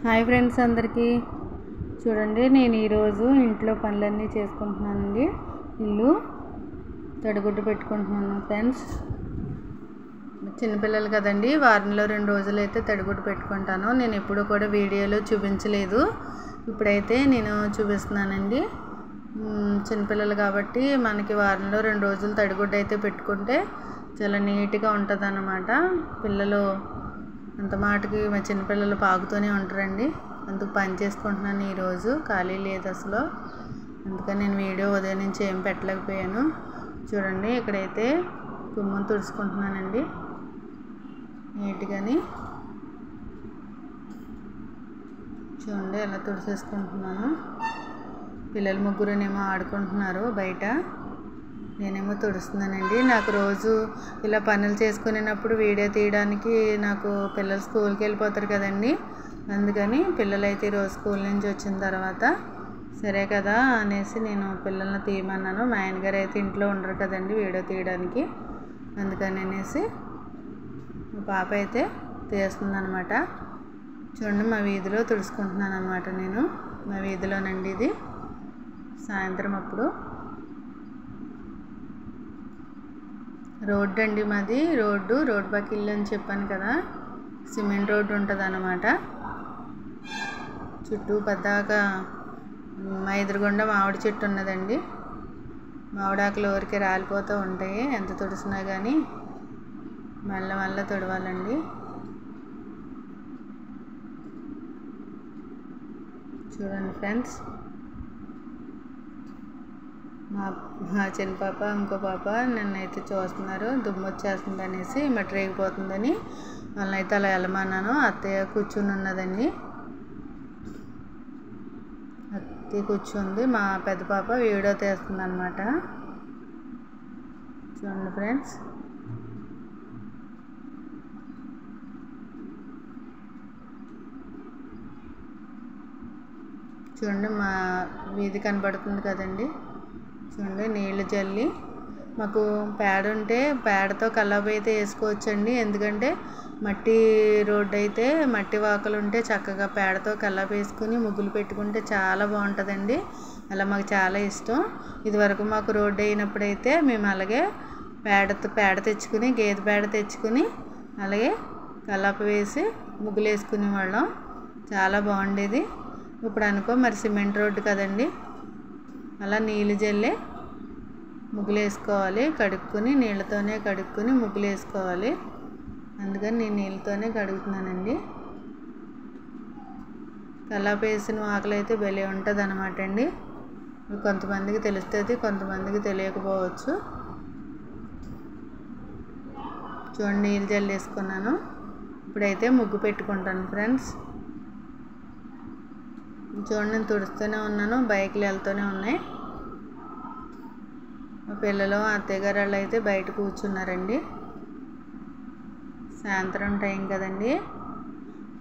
Hi friends అందరికీ చూడండి, నేను ఈరోజు ఇంట్లో పనులన్నీ చేసుకుంటున్నానండి. ఇల్లు తడిగుడ్డు పెట్టుకుంటున్నాను ఫ్రెండ్స్. చిన్నపిల్లలు కదండి, వారంలో 2 రోజులు అయితే తడిగుడ్డు పెట్టుకుంటాను. నేను ఎప్పుడూ కూడా వీడియోలో చూపించలేదు, ఇప్పుడైతే నేను చూపిస్తున్నానండి. చిన్నపిల్లలు కాబట్టి మనకి వారంలో 2 రోజులు తడిగుడ్డు అయితే పెట్టుకుంటే చాలా నీట్గా ఉంటుంది అన్నమాట. పిల్లలు అంత మాటకి మా చిన్నపిల్లలు పాకుతూనే ఉంటారండి. అందుకు పని చేసుకుంటున్నాను. ఈరోజు ఖాళీ లేదు అసలు, అందుకని నేను వీడియో ఉదయం నుంచి ఏం పెట్టలేకపోయాను. చూడండి, ఇక్కడైతే గుమ్మం తుడుచుకుంటున్నానండి నీట్గాని. చూడండి ఎలా తుడిచేసుకుంటున్నాను. పిల్లలు ముగ్గురునేమో ఆడుకుంటున్నారు బయట, నేనేమో తుడుస్తున్నానండి. నాకు రోజు ఇలా పనులు చేసుకునేటప్పుడు వీడియో తీయడానికి నాకు పిల్లలు స్కూల్కి వెళ్ళిపోతారు కదండి, అందుకని పిల్లలైతే ఈరోజు స్కూల్ నుంచి వచ్చిన తర్వాత సరే కదా అనేసి నేను పిల్లల్ని తీయమన్నాను. మా ఆయనగారు అయితే ఇంట్లో ఉండరు కదండి వీడియో తీయడానికి, అందుకని అనేసి మా పాప అయితే తీస్తుందనమాట. చూడండి, మా వీధిలో తుడుచుకుంటున్నాను అనమాట నేను. మా వీధిలోనండి ఇది, సాయంత్రం అప్పుడు. రోడ్డు అండి మాది, రోడ్డు పక్క ఇల్లు అని చెప్పాను కదా, సిమెంట్ రోడ్డు ఉంటుంది అన్నమాట. చుట్టూ పెద్దగా మా ఎదురుగుండా మామిడి చెట్టు ఉన్నదండి. మామిడాకులు ఊరికే రాలిపోతూ ఉంటాయి, ఎంత తుడిసినా కానీ మళ్ళీ తుడవాలండి. చూడండి ఫ్రెండ్స్, మా చిన్న పాప ఇంకో పాప నన్నైతే చూస్తున్నారు. దుమ్ము వచ్చేస్తుంది అనేసి మట్టి రేగిపోతుందని వాళ్ళనైతే అలా వెళ్ళమన్నాను. అత్తయ్య కూర్చుని ఉన్నదండి, అత్తయ్య కూర్చుంది. మా పెద్ద పాప వీడియో తీస్తుంది అనమాట. చూడండి ఫ్రెండ్స్, చూడండి మా వీధి కనబడుతుంది కదండి. చూడండి, నీళ్ళు జల్లి మాకు పేడ ఉంటే పేడతో కల్లాపు అయితే వేసుకోవచ్చండి. ఎందుకంటే మట్టి రోడ్డు అయితే మట్టి వాకలు ఉంటే చక్కగా పేడతో కల్లాపు వేసుకుని ముగ్గులు పెట్టుకుంటే చాలా బాగుంటుందండి. అలా మాకు చాలా ఇష్టం. ఇదివరకు మాకు రోడ్డు అయినప్పుడైతే మేము అలాగే పేడ తెచ్చుకుని, గేదె పేడ తెచ్చుకుని అలాగే కల్లాపు వేసి ముగ్గులు వేసుకునే వాళ్ళం. చాలా బాగుండేది. ఇప్పుడు అనుకో మరి సిమెంట్ రోడ్డు కదండి, అలా నీళ్ళు జల్లే ముగ్గులు వేసుకోవాలి. కడుక్కుని నీళ్ళతోనే కడుక్కుని ముగ్గులు వేసుకోవాలి. అందుకని నేను నీళ్ళతోనే కడుగుతున్నానండి. కల్లాపు వేసిన ఆకలి అయితే భలే ఉంటుంది అనమాట అండి. కొంతమందికి తెలుస్తుంది, కొంతమందికి తెలియకపోవచ్చు. చూడండి, నీళ్ళు జల్లేసుకున్నాను. ఇప్పుడైతే ముగ్గు పెట్టుకుంటాను ఫ్రెండ్స్. చూడండి, నేను తుడుస్తూనే ఉన్నాను, బైక్లు వెళ్తూనే ఉన్నాయి. మా పిల్లలు అత్తయ్య గారు వాళ్ళు అయితే బయట కూర్చున్నారండి. సాయంత్రం టైం కదండి,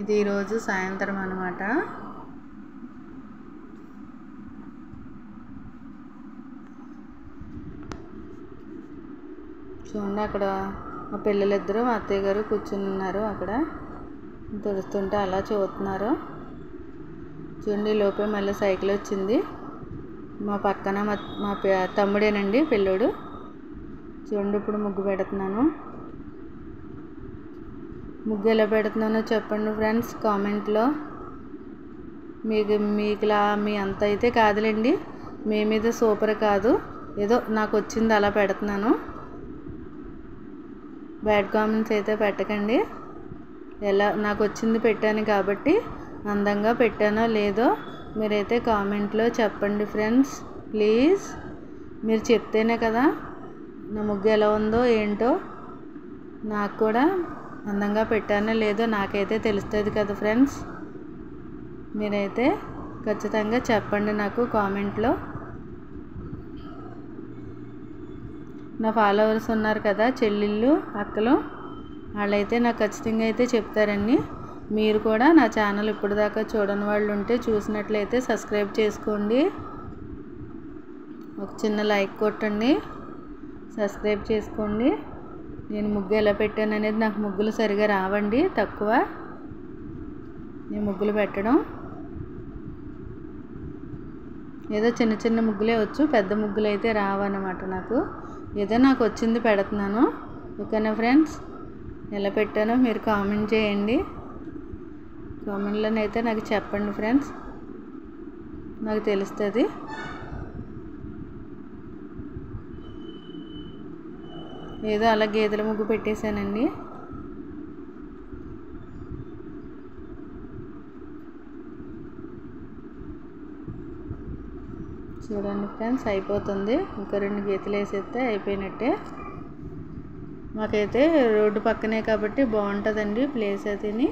ఇది ఈరోజు సాయంత్రం అనమాట. చూడండి, అక్కడ మా పిల్లలిద్దరూ మా అత్తయ్య గారు కూర్చుని ఉన్నారు. అక్కడ తుడుస్తుంటే అలా చూస్తున్నారు. చూడండి, లోపే మళ్ళీ సైకిల్ వచ్చింది. మా పక్కన మా తమ్ముడేనండి పిల్లోడు. చూడండి, ఇప్పుడు ముగ్గు పెడుతున్నాను. ముగ్గు ఎలా పెడుతున్నానో చెప్పండి ఫ్రెండ్స్ కామెంట్లో. మీకులా మీ అంత అయితే కాదులేండి, మీ మీద సూపర్ కాదు, ఏదో నాకు వచ్చింది అలా పెడుతున్నాను. బ్యాడ్ కామెంట్స్ అయితే పెట్టకండి. ఎలా నాకు వచ్చింది పెట్టాను కాబట్టి అందంగా పెట్టానో లేదో మీరైతే కామెంట్లో చెప్పండి ఫ్రెండ్స్ ప్లీజ్. మీరు చెప్తేనే కదా నా ముగ్గు ఎలా ఉందో ఏంటో నాకు కూడా అందంగా పెట్టానో లేదో నాకైతే తెలుస్తుంది కదా ఫ్రెండ్స్. మీరైతే ఖచ్చితంగా చెప్పండి నాకు కామెంట్లో. నా ఫాలోవర్స్ ఉన్నారు కదా, చెల్లెళ్ళు అక్కలు, వాళ్ళైతే నాకు ఖచ్చితంగా అయితే చెప్తారండి. మీరు కూడా నా ఛానల్ ఇప్పటిదాకా చూడని వాళ్ళు ఉంటే చూసినట్లయితే సబ్స్క్రైబ్ చేసుకోండి, ఒక చిన్న లైక్ కొట్టండి, సబ్స్క్రైబ్ చేసుకోండి. నేను ముగ్గు ఎలా పెట్టాను అనేది, నాకు ముగ్గులు సరిగా రావండి, తక్కువ. ఈ ముగ్గులు పెట్టడం. ఏదో చిన్న చిన్న ముగ్గులే వచ్చు, పెద్ద ముగ్గులు అయితే రావన్నమాట నాకు. ఏదో నాకు వచ్చింది పెడుతున్నాను. ఓకేనా ఫ్రెండ్స్, ఎలా పెట్టానో మీరు కామెంట్ చేయండి. కామెంట్లోనైతే నాకు చెప్పండి ఫ్రెండ్స్, నాకు తెలుస్తుంది. ఏదో అలా గేదెల ముగ్గు పెట్టేశానండి. చూడండి ఫ్రెండ్స్, అయిపోతుంది. ఇంకా 2 గీతలు వేసేస్తే అయిపోయినట్టే. మాకైతే రోడ్డు పక్కనే కాబట్టి బాగుంటుందండి ప్లేస్ అయితేని.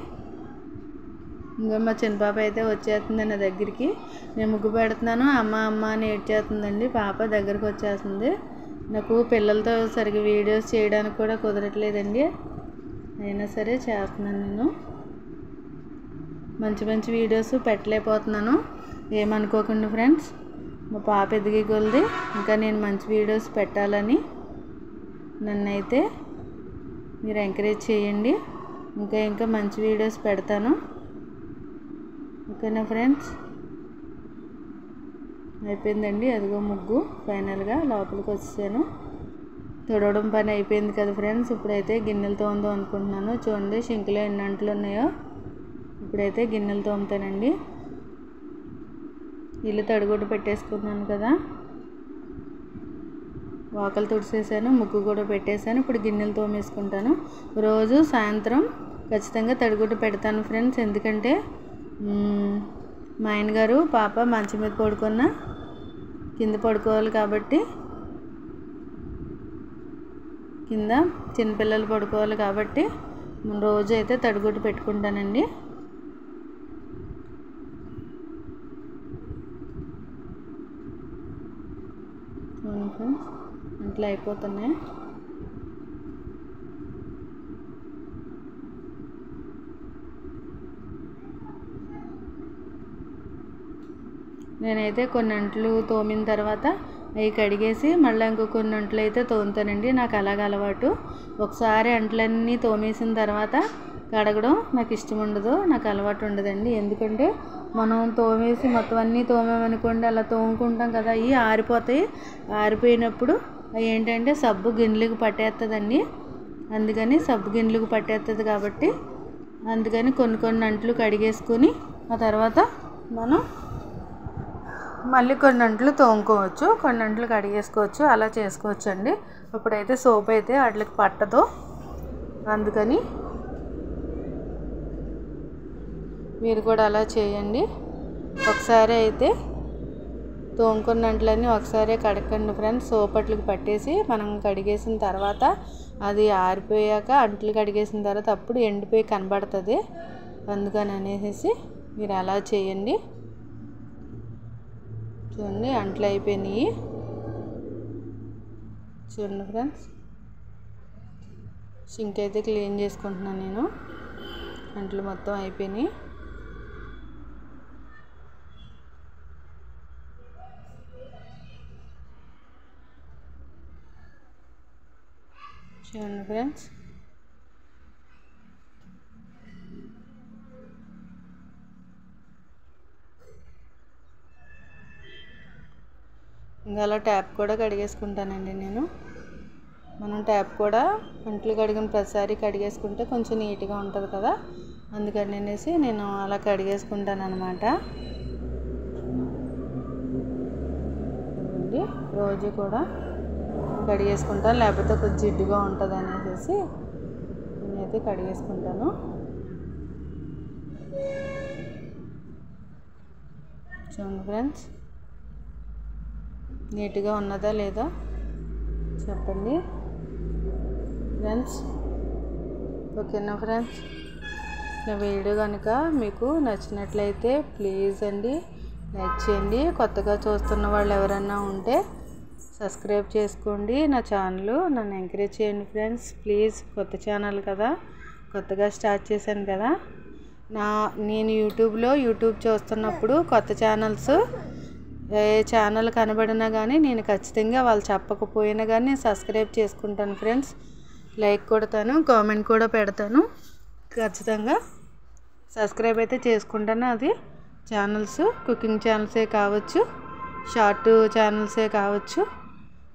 ఇంకా మా చిన్న పాప అయితే వచ్చేస్తుంది నా దగ్గరికి. నేను ముగ్గు పెడుతున్నాను, అమ్మ అమ్మ అని ఏడ్చేస్తుందండి. పాప దగ్గరకు వచ్చేస్తుంది. నాకు పిల్లలతో సరిగ్గా వీడియోస్ చేయడానికి కూడా కుదరట్లేదండి, అయినా సరే చేస్తున్నాను. నేను మంచి మంచి వీడియోస్ పెట్టలేకపోతున్నాను, ఏమనుకోకండి ఫ్రెండ్స్. మా పాప ఎదిగే కొలది ఇంకా నేను మంచి వీడియోస్ పెట్టాలని నన్నైతే మీరు ఎంకరేజ్ చేయండి. ఇంకా మంచి వీడియోస్ పెడతాను. ఓకేనా ఫ్రెండ్స్, అయిపోయిందండి. అదిగో ముగ్గు ఫైనల్గా లోపలికి వచ్చేసాను. తుడవడం పని అయిపోయింది కదా ఫ్రెండ్స్. ఇప్పుడైతే గిన్నెలు తోముదాం అనుకుంటున్నాను. చూడండి సింక్లో ఎన్ని అంట్లు ఉన్నాయో. ఇప్పుడైతే గిన్నెలు తోముతానండి. ఇల్లు తడిగుడ్డ పెట్టేసుకున్నాను కదా, వాకలు తుడిసేసాను, ముగ్గు కూడా పెట్టేశాను. ఇప్పుడు గిన్నెలు తోమేసుకుంటాను. రోజు సాయంత్రం ఖచ్చితంగా తడిగుడ్డ పెడతాను ఫ్రెండ్స్. ఎందుకంటే మా ఆయనగారు పాప మంచం మీద పడుకున్న కింద పడుకోవాలి కాబట్టి, కింద చిన్నపిల్లలు పడుకోవాలి కాబట్టి రోజు అయితే తడిగుడ్డ పెట్టుకుంటానండి. అట్లా అయిపోతున్నాయి. నేనైతే కొన్ని అంట్లు తోమిన తర్వాత అవి కడిగేసి మళ్ళీ ఇంకో కొన్ని అంట్లు అయితే తోముతానండి. నాకు అలాగ అలవాటు. ఒకసారి అంట్లన్నీ తోమేసిన తర్వాత కడగడం నాకు ఇష్టం ఉండదు, నాకు అలవాటు ఉండదండి. ఎందుకంటే మనం తోమేసి మొత్తం అన్నీ తోమామనుకోండి, అలా తోముకుంటాం కదా, అవి ఆరిపోతాయి. ఆరిపోయినప్పుడు అవి ఏంటంటే సబ్బు గిన్నెలకు పట్టేస్తుందండి. అందుకని సబ్బు గిన్నెలకు పట్టేస్తుంది కాబట్టి అందుకని కొన్ని అంట్లు కడిగేసుకొని ఆ తర్వాత మనం మళ్ళీ కొన్ని అంట్లు తోముకోవచ్చు, కొన్ని అంట్లు కడిగేసుకోవచ్చు, అలా చేసుకోవచ్చు అండి. ఇప్పుడైతే సోప్ అయితే వాటికి పట్టదు, అందుకని మీరు కూడా అలా చేయండి. ఒకసారి అయితే తోముకున్న అంట్లన్నీ ఒకసారి కడగండి ఫ్రెండ్స్. సోప్ అట్లకి పట్టేసి మనం కడిగేసిన తర్వాత అది ఆరిపోయాక అంట్లు కడిగేసిన తర్వాత అప్పుడు ఎండిపోయి కనబడుతుంది. అందుకని అనేసి మీరు అలా చేయండి. చూడండి అంట్లు అయిపోయినాయి. చూడండి ఫ్రెండ్స్, సింక్ అయితే క్లీన్ చేసుకుంటున్నాను నేను. అంట్లు మొత్తం అయిపోయినాయి. చూడండి ఫ్రెండ్స్, ఇంకా అలా ట్యాప్ కూడా కడిగేసుకుంటానండి నేను. మనం ట్యాప్ కూడా అంట్లు కడిగిన ప్రతిసారి కడిగేసుకుంటే కొంచెం నీట్గా ఉంటుంది కదా, అందుకని అనేసి నేను అలా కడిగేసుకుంటాను అనమాట. రోజు కూడా కడిగేసుకుంటాను, లేకపోతే కొంచెం జిడ్డుగా ఉంటుంది అనేసి నేనైతే కడిగేసుకుంటాను. చూడండి ఫ్రెండ్స్, నీట్గా ఉన్నదా లేదా చెప్పండి ఫ్రెండ్స్. ఓకేనా ఫ్రెండ్స్, నా వీడియో కనుక మీకు నచ్చినట్లయితే ప్లీజ్ అండి లైక్ చేయండి. కొత్తగా చూస్తున్న వాళ్ళు ఎవరైనా ఉంటే సబ్స్క్రైబ్ చేసుకోండి నా ఛానల్. నన్ను ఎంకరేజ్ చేయండి ఫ్రెండ్స్ ప్లీజ్. కొత్త ఛానల్ కదా, కొత్తగా స్టార్ట్ చేశాను కదా. నేను యూట్యూబ్ చూస్తున్నప్పుడు కొత్త ఛానల్స్ ఏ ఛానల్ కనబడినా కానీ నేను ఖచ్చితంగా వాళ్ళు చెప్పకపోయినా కానీ నేను సబ్స్క్రైబ్ చేసుకుంటాను ఫ్రెండ్స్. లైక్ కొడతాను, కామెంట్ కూడా పెడతాను. ఖచ్చితంగా సబ్స్క్రైబ్ అయితే చేసుకుంటాను. అది ఛానల్స్ కుకింగ్ ఛానల్సే కావచ్చు, షార్ట్ ఛానల్సే కావచ్చు,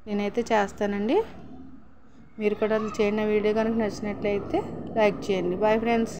నేనైతే చేస్తానండి. మీరు కూడా చేయండి. వీడియో కనుక నచ్చినట్లయితే లైక్ చేయండి. Bye friends.